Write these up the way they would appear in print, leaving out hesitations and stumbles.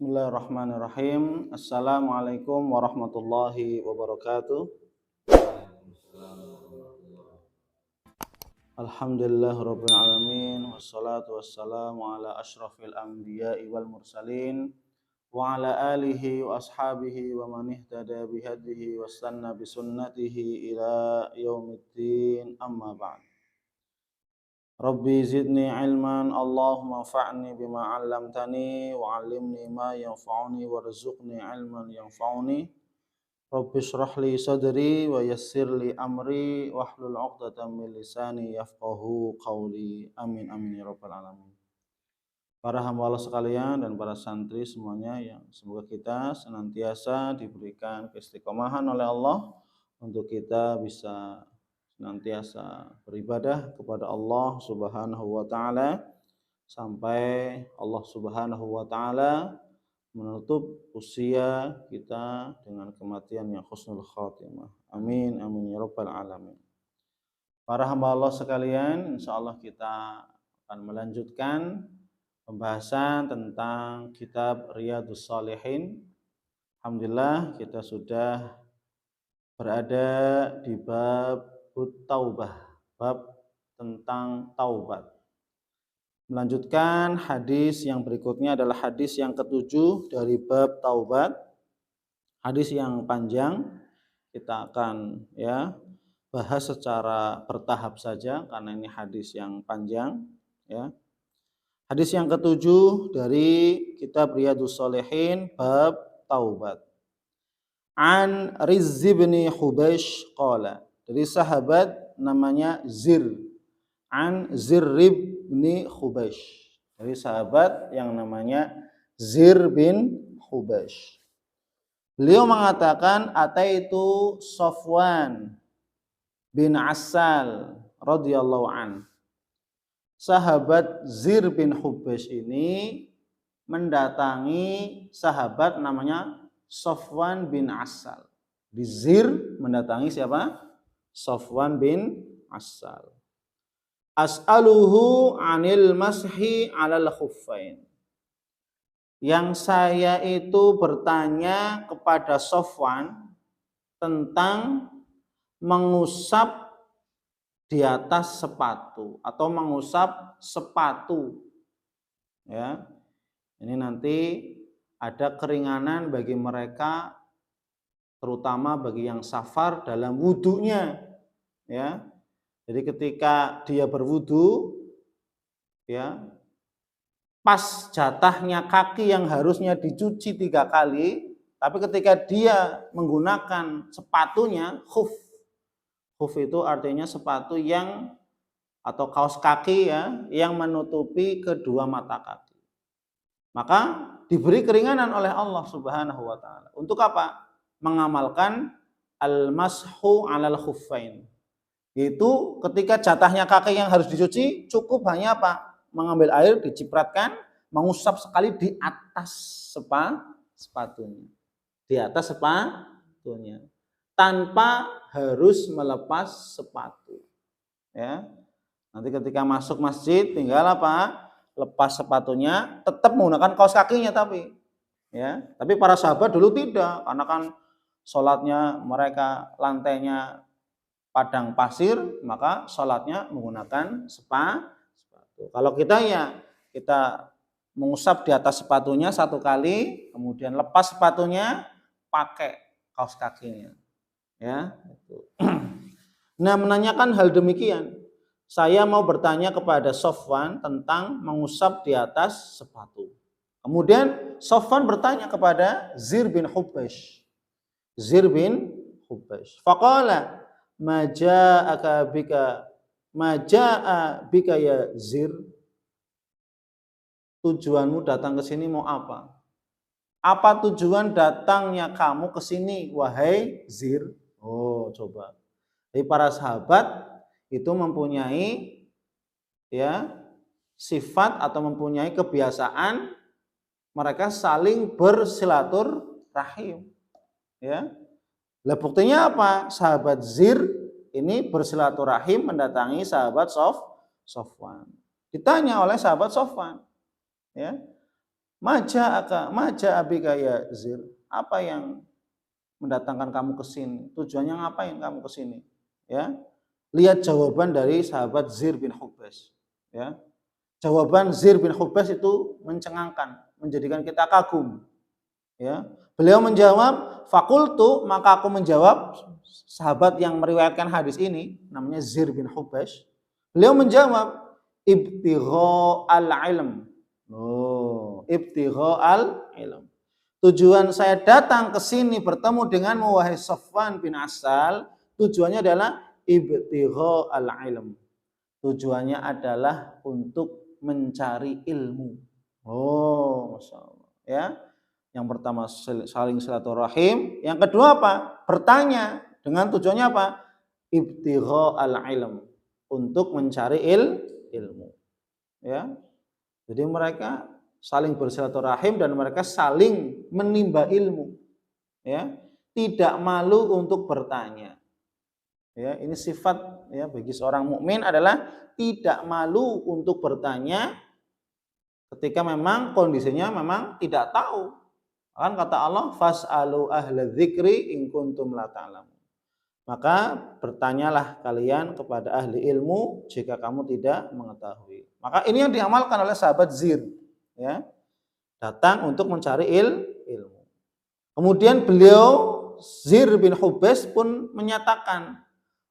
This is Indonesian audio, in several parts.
Bismillahirrahmanirrahim. Assalamualaikum warahmatullahi wabarakatuh. Alhamdulillahirabbil alamin wassalatu wassalamu ala asyrafil anbiya'i wal mursalin wa ala alihi wa ashabihi wa man ihtada bihadihi wastanna bisunnatihi ila yaumiddin, amma ba'd. Rabbi zidni ilman, Allahumma fa'ni bima 'allamtani wa 'allimni ma yanfa'uni warzuqni ilman yanfa'uni. Rabbi shrah li sadri wa yassir li amri wahlul 'uqdatam min lisani yafqahu qawli. Amin amin ya rabbal alamin. Para hamba Allah sekalian dan para santri semuanya, yang semoga kita senantiasa diberikan keistiqomahan oleh Allah untuk kita bisa senantiasa beribadah kepada Allah Subhanahu wa taala sampai Allah Subhanahu wa taala menutup usia kita dengan kematian yang husnul khatimah. Amin amin ya rabbal alamin. Para hamba Allah sekalian, insyaallah kita akan melanjutkan pembahasan tentang kitab Riyadhus Shalihin. Alhamdulillah kita sudah berada di bab Taubah, bab tentang taubat. Melanjutkan hadis yang berikutnya adalah hadis yang ketujuh dari bab taubat. Hadis yang panjang, kita akan bahas secara bertahap saja karena ini hadis yang panjang ya. Hadis yang ketujuh dari kitab Riyadhus Shalihin bab taubat. An Rizzi bin Hubaish qala, dari sahabat namanya Zir, an Zir bin Hubaish, dari sahabat yang namanya Zir bin Hubaish. Beliau mengatakan, ataitu Safwan bin Assal radhiyallahu an. Sahabat Zir bin Hubaish ini mendatangi sahabat namanya Safwan bin Assal. Di Zir mendatangi siapa? Safwan bin Assal. As'aluhu 'anil mashi 'alal khuffain. Yang saya itu bertanya kepada Safwan tentang mengusap di atas sepatu atau mengusap sepatu. Ya. Ini nanti ada keringanan bagi mereka, terutama bagi yang safar dalam wudunya ya. Jadi ketika dia berwudu ya, pas jatahnya kaki yang harusnya dicuci 3 kali, tapi ketika dia menggunakan sepatunya khuf itu artinya sepatu yang atau kaos kaki ya, yang menutupi kedua mata kaki, maka diberi keringanan oleh Allah Subhanahu wa taala. Untuk apa? Mengamalkan al-mashu 'alal khuffain. Yaitu ketika jatahnya kaki yang harus dicuci, cukup hanya apa? Mengambil air, dicipratkan, mengusap sekali di atas sepatunya. Di atas sepatunya. Tanpa harus melepas sepatu. Ya. Nanti ketika masuk masjid tinggal apa? Lepas sepatunya, tetap menggunakan kaos kakinya tapi para sahabat dulu tidak, karena kan sholatnya mereka lantainya padang pasir, maka sholatnya menggunakan sepatu. Kalau kita kita mengusap di atas sepatunya 1 kali, kemudian lepas sepatunya, pakai kaos kakinya ya. Nah, menanyakan hal demikian, saya mau bertanya kepada Safwan tentang mengusap di atas sepatu. Kemudian Safwan bertanya kepada Zir bin Hubaish. Zir bin Hubaish. Faqala ma jaa bika ya Zir. Tujuanmu datang ke sini mau apa? Apa tujuan datangnya kamu ke sini wahai Zir? Oh, coba. Jadi para sahabat itu mempunyai sifat atau mempunyai kebiasaan mereka saling bersilaturahim ya. Lah buktinya apa? Sahabat Zir ini bersilaturahim mendatangi sahabat Safwan. Ditanya oleh sahabat Safwan ya, Maja abika ya Zir. Apa yang mendatangkan kamu ke sini? Tujuannya ngapain kamu ke sini? Ya. Lihat jawaban dari sahabat Zir bin Hubbas. Ya. Jawaban Zir bin Hubbas itu mencengangkan, menjadikan kita kagum. Ya. Beliau menjawab, fakultu, maka aku menjawab, sahabat yang meriwayatkan hadis ini namanya Zir bin Hubbas. Beliau menjawab, ibtigha al-ilm. Oh, ibtigha al-ilm. Tujuan saya datang ke sini bertemu denganmu wahai Safwan bin Asal, tujuannya adalah ibtigha al-ilm. Tujuannya adalah untuk mencari ilmu. Oh, Masya Allah. Ya. Yang pertama saling silaturahim, yang kedua apa? Bertanya dengan tujuannya apa? Ibtigha al-ilm, untuk mencari ilmu. Ya. Jadi mereka saling bersilaturahim dan mereka saling menimba ilmu. Ya. Tidak malu untuk bertanya. Ya, ini sifat ya bagi seorang mukmin adalah tidak malu untuk bertanya ketika memang kondisinya memang tidak tahu. Kan kata Allah, fas'alu ahla dzikri in kuntum la ta'lamun. Maka bertanyalah kalian kepada ahli ilmu jika kamu tidak mengetahui. Maka ini yang diamalkan oleh sahabat Zir, ya. Datang untuk mencari ilmu. Kemudian beliau Zir bin Hubbas pun menyatakan,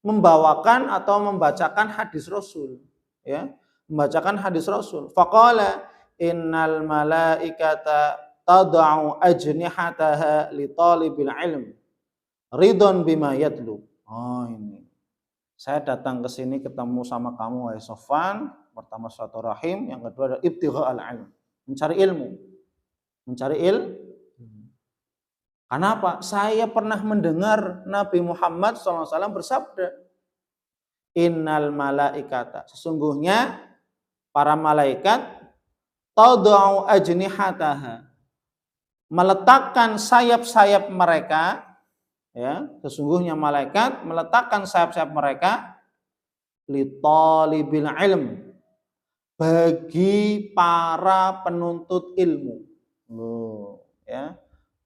membawakan atau membacakan hadis Rasul, ya. Membacakan hadis Rasul. Faqala innal malaikata tad'u ajnihataha li talibil ilm ridon bima yatlu. Oh, ini. Saya datang ke sini ketemu sama kamu wahai Safwan, pertama silaturahim, yang kedua adalah ibtigha al-ilm, mencari ilmu. Mencari Karena apa? Saya pernah mendengar Nabi Muhammad SAW bersabda, innal malaikata, sesungguhnya para malaikat tad'u ajnihataha, meletakkan sayap-sayap mereka. Ya, sesungguhnya malaikat meletakkan sayap-sayap mereka li talibil ilm, bagi para penuntut ilmu. Ya,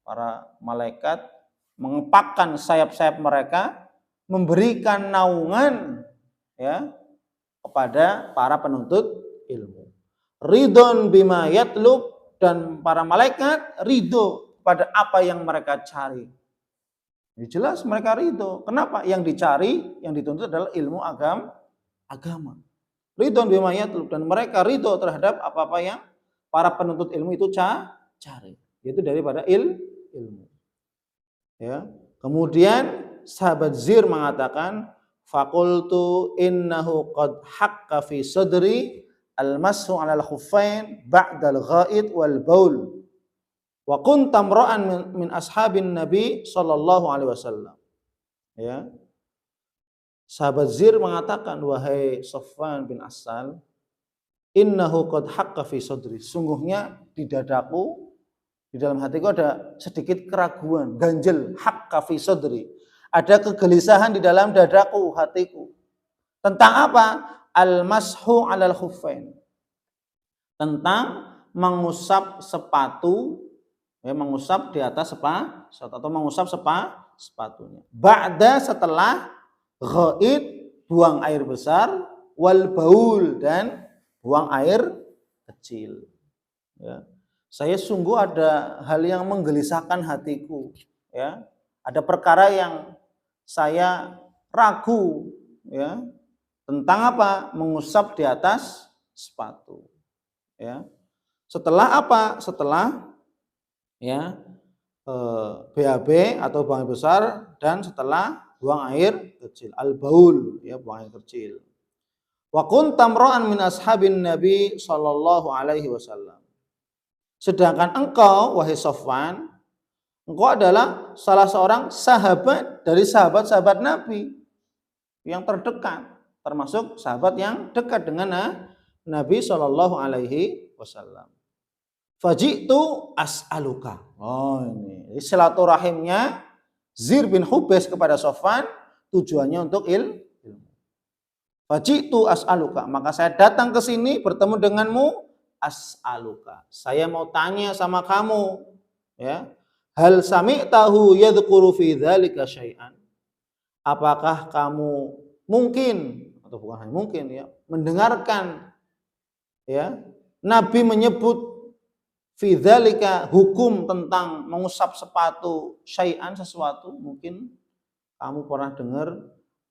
para malaikat mengepakkan sayap-sayap mereka, memberikan naungan ya kepada para penuntut ilmu. Ridon bima yatlub, dan para malaikat ridho pada apa yang mereka cari. Ya jelas mereka ridho. Kenapa? Yang dicari, yang dituntut adalah ilmu agama. Ridho bima yatlub, dan mereka ridho terhadap apa-apa yang para penuntut ilmu itu cari. Yaitu daripada ilmu. Ya. Kemudian sahabat Zir mengatakan, faqultu innahu qad haqqa fi sadri al-mashu 'ala al-khuffain ba'da al-gha'id wal baul. Wa kunta mra'an min ashabin Nabi sallallahu alaihi wasallam. Ya. Sahabat Zir mengatakan, wahai Safwan bin Asal, innahu qad haqqa fi sadri, sungguhnya di dadaku, di dalam hatiku ada sedikit keraguan, ganjel, haqqa fi sadri. Ada kegelisahan di dalam dadaku, hatiku. Tentang apa? Al-mashu 'alal khuffain. Tentang mengusap sepatu, ya, mengusap di atas sepatu atau mengusap sepatunya. Ba'da, setelah ghaid, buang air besar, wal baul, dan buang air kecil. Ya. Saya sungguh ada hal yang menggelisahkan hatiku. Ya. Ada perkara yang saya ragu, ya, tentang apa? Mengusap di atas sepatu. Ya. Setelah apa? Setelah ya BAB atau buang air besar, dan setelah buang air kecil, al-baul, ya, buang air kecil. Wa kunta mra'an min ashabin Nabi sallallahu alaihi wasallam. Sedangkan engkau wahai Safwan, engkau adalah salah seorang sahabat dari sahabat-sahabat Nabi yang terdekat, termasuk sahabat yang dekat dengan Nabi sallallahu alaihi wasallam. Faji'tu as'aluka. Oh, ini silaturahimnya Zir bin Hubbas kepada Safwan, tujuannya untuk ilmu. Faji'tu as'aluka, maka saya datang ke sini bertemu denganmu as'aluka. Saya mau tanya sama kamu, ya. Hal sami'tahu yadhkuru fi dzalika syai'an. Apakah kamu mungkin atau bukan hanya mungkin ya, mendengarkan ya Nabi menyebut fi dzalika hukum tentang mengusap sepatu syai'an sesuatu? Mungkin kamu pernah dengar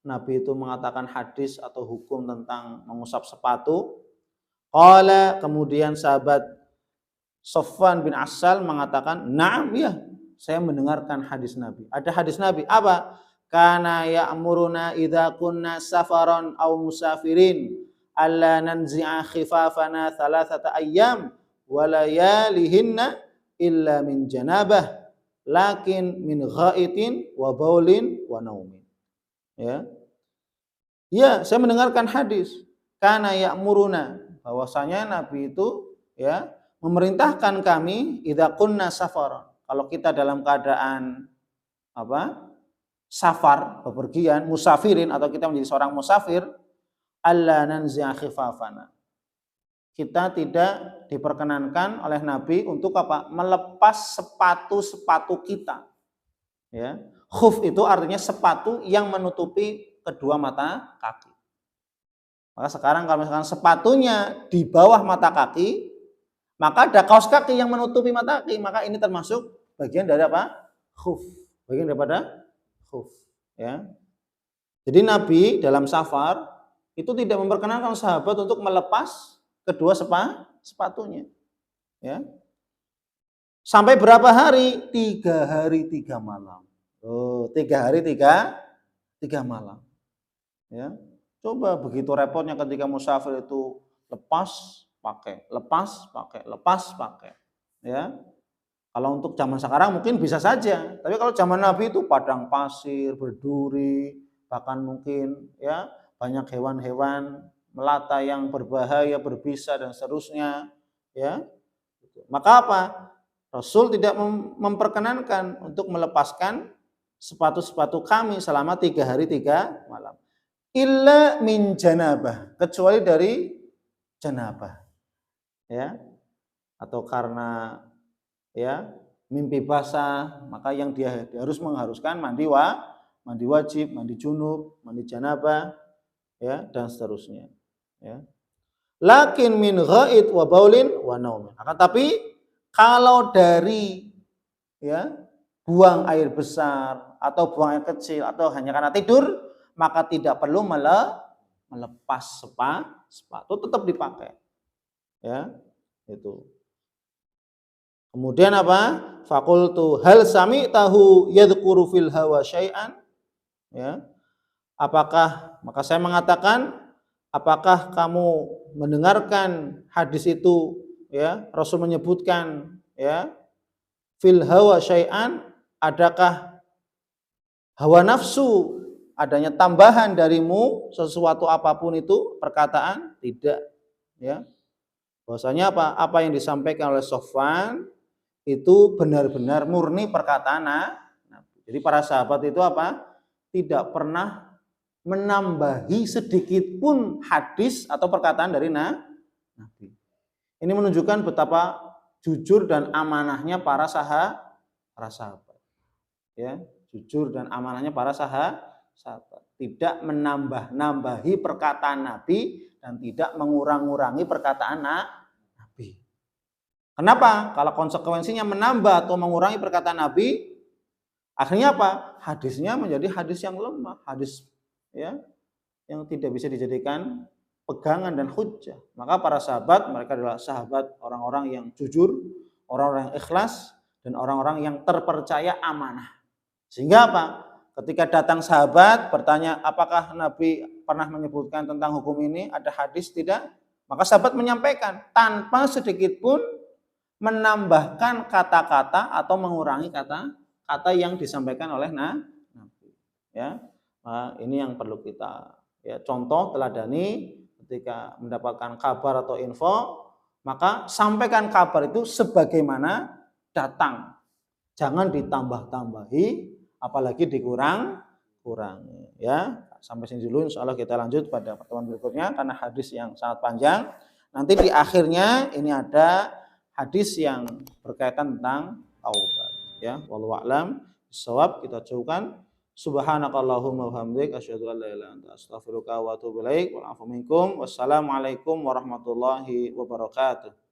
Nabi itu mengatakan hadis atau hukum tentang mengusap sepatu. Qala, kemudian sahabat Sofwan bin Asal mengatakan, "Na'am, ya, saya mendengarkan hadis Nabi." Ada hadis Nabi apa? Kana ya'muruna idza kunna safaran aw musafirin alla nanzi'a khifafana thalathata ayyam wa layalihinna illa min janabah lakin min ghaitin wa baulin wa naumin. Ya. Ya, saya mendengarkan hadis. Kana ya'muruna, bahwasanya Nabi itu ya memerintahkan kami idza kunna safar. Kalau kita dalam keadaan apa? Safar, bepergian, musafirin atau kita menjadi seorang musafir, alla nanzi'a khifafana. Kita tidak diperkenankan oleh Nabi untuk apa? Melepas sepatu-sepatu kita. Ya. Khuf itu artinya sepatu yang menutupi kedua mata kaki. Maka sekarang kalau misalkan sepatunya di bawah mata kaki, maka ada kaos kaki yang menutupi mata kaki, maka ini termasuk bagian dari apa? Khuf. Bagian daripada khuf. Ya. Jadi Nabi dalam safar itu tidak memperkenankan sahabat untuk melepas kedua sepatunya. Ya. Sampai berapa hari? 3 hari 3 malam. 3 hari 3 malam. Ya. Coba begitu repotnya ketika musafir itu lepas pakai, lepas pakai, lepas pakai. Ya. Kalau untuk zaman sekarang mungkin bisa saja, tapi kalau zaman Nabi itu padang pasir, berduri, bahkan mungkin ya banyak hewan-hewan melata yang berbahaya, berbisa dan seterusnya, ya. Maka apa? Rasul tidak memperkenankan untuk melepaskan sepatu-sepatu kami selama 3 hari 3 malam. Illa min janabah, kecuali dari janabah. Ya. Atau karena ya mimpi basah, maka yang dia mengharuskan mandi wajib, mandi junub, mandi janabah, ya, dan seterusnya. Ya. Lakin min ghaid wa baulin wa naum. Akan tapi kalau dari ya buang air besar atau buang air kecil atau hanya karena tidur, maka tidak perlu melepas sepatu, tetap dipakai. Ya, itu. Kemudian apa? Fakultu hal sami'tahu yadhkuru fil hawa syai'an? Ya. Maka saya mengatakan, apakah kamu mendengarkan hadis itu ya? Rasul menyebutkan ya, fil hawa syai'an, adakah hawa nafsu adanya tambahan darimu sesuatu apapun itu perkataan? Tidak, ya. Bahwasanya apa yang disampaikan oleh Sofwan itu benar-benar murni perkataan Nabi. Jadi para sahabat itu apa? Tidak pernah menambahi sedikit pun hadis atau perkataan dari Nabi. Ini menunjukkan betapa jujur dan amanahnya para sahabat. Ya, jujur dan amanahnya para sahabat. Tidak menambah-nambahi perkataan Nabi dan tidak mengurang-urangi perkataan Nabi. Kenapa? Kalau konsekuensinya menambah atau mengurangi perkataan Nabi, akhirnya apa? Hadisnya menjadi hadis yang lemah, hadis ya yang tidak bisa dijadikan pegangan dan hujjah. Maka para sahabat, mereka adalah sahabat orang-orang yang jujur, orang-orang yang ikhlas, dan orang-orang yang terpercaya amanah. Sehingga apa? Ketika datang sahabat bertanya, apakah Nabi pernah menyebutkan tentang hukum ini? Ada hadis? Tidak. Maka sahabat menyampaikan tanpa sedikit pun menambahkan kata-kata atau mengurangi kata-kata yang disampaikan oleh Nabi. Ya, ini yang perlu kita ya contoh teladani ketika mendapatkan kabar atau info, maka sampaikan kabar itu sebagaimana datang. Jangan ditambah-tambahi, apalagi dikurangi. Ya, sampai sini dulu. Insyaallah kita lanjut pada pertemuan berikutnya karena hadis yang sangat panjang. Nanti di akhirnya ini ada hadis yang berkaitan tentang taubat. Ya, wallahu a'lam bishawab. Kita jauhkan. Subhanakallahumma wa bihamdik asyhadu an la ilaha illa anta astaghfiruka wa atubu ilaik. Wal afu minkum. Wassalamualaikum warahmatullahi wabarakatuh.